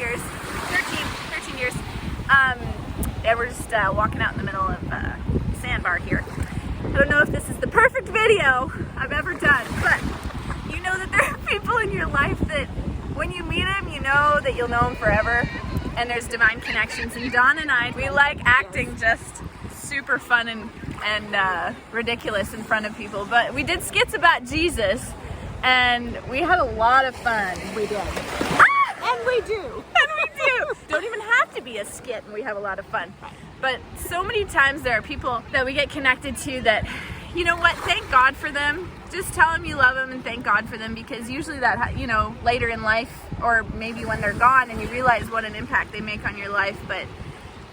years, 13 years. And we're just walking out in the middle of a sandbar here. I don't know if this is the perfect video I've ever done, but you know that there are people in your life that when you meet them, you know that you'll know them forever, and there's divine connections. And Dawn and I, we like acting just super fun and ridiculous in front of people, but we did skits about Jesus, and we had a lot of fun. We did. And we do. And we do. Don't even have to be a skit, and we have a lot of fun. But so many times there are people that we get connected to that, you know what, thank God for them. Just tell them you love them and thank God for them, because usually that, you know, later in life, or maybe when they're gone and you realize what an impact they make on your life. But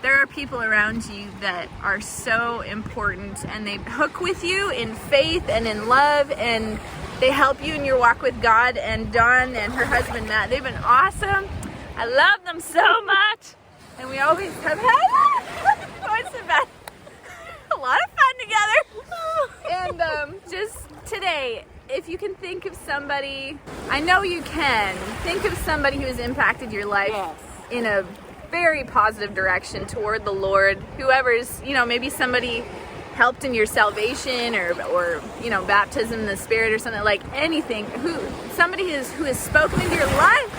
there are people around you that are so important, and they hook with you in faith and in love, and they help you in your walk with God. And Dawn and her husband Matt, they've been awesome. I love them so much, and we always have had a lot of fun together. And just today, if you can think of somebody, I know you can, think of somebody who has impacted your life in a very positive direction toward the Lord. Whoever's, you know, maybe somebody helped in your salvation or you know, baptism in the Spirit or something, like anything. Somebody who has spoken into your life.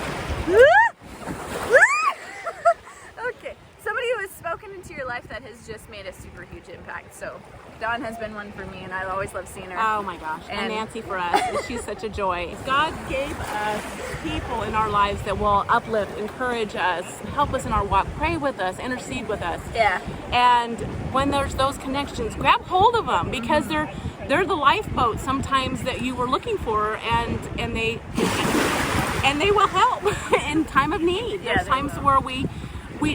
Okay, somebody who has spoken into your life that has just made a super huge impact. So Dawn has been one for me, and I always love seeing her. Oh my gosh, and Nancy for us. She's such a joy. God gave us people in our lives that will uplift, encourage us, help us in our walk, pray with us, intercede with us. Yeah. And when there's those connections, grab hold of them, because they're the lifeboat sometimes that you were looking for, and they will help in time of need. There's times where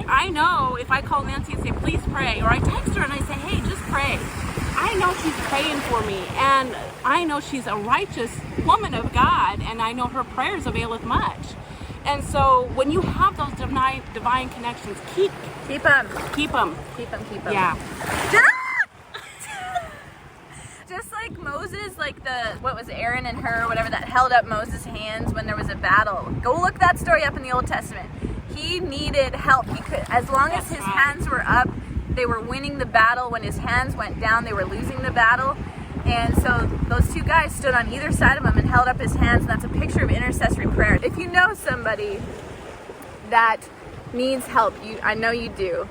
I know if I call Nancy and say, please pray, or I text her and I say, hey, just pray. I know she's praying for me, and I know she's a righteous woman of God, and I know her prayers availeth much. And so when you have those divine connections, keep them. Keep them. Yeah. Just like Moses, like what was Aaron and her, whatever, that held up Moses' hands when there was a battle. Go look that story up in the Old Testament. He needed help. He could, as long as his hands were up, they were winning the battle. When his hands went down, they were losing the battle. And so those two guys stood on either side of him and held up his hands, and that's a picture of intercessory prayer. If you know somebody that needs help, I know you do.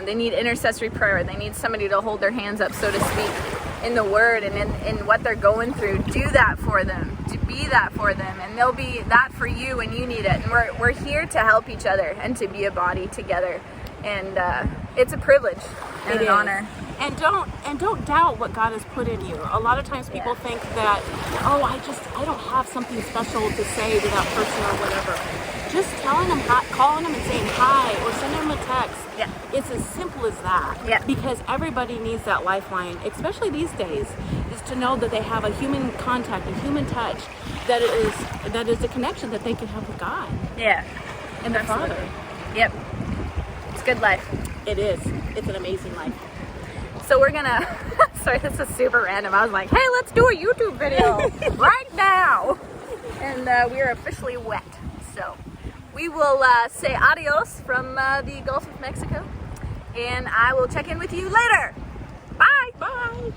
They need intercessory prayer. They need somebody to hold their hands up, so to speak, in the Word and in what they're going through. Do that for them. To be that for them, and they'll be that for you when you need it. And we're here to help each other and to be a body together. And it's a privilege and an honor. And don't doubt what God has put in you. A lot of times people think that, oh, I don't have something special to say to that person or whatever. Just telling them, calling them and saying hi, or sending them a text. Yeah. It's as simple as that. Yeah. Because everybody needs that lifeline, especially these days, is to know that they have a human contact, a human touch, that is a connection that they can have with God. Yeah. And the Father. Yep. It's a good life. It is. It's an amazing life. So we're gonna, sorry, this is super random. I was like, hey, let's do a YouTube video right now. And we are officially wet. So we will say adios from the Gulf of Mexico, and I will check in with you later. Bye. Bye.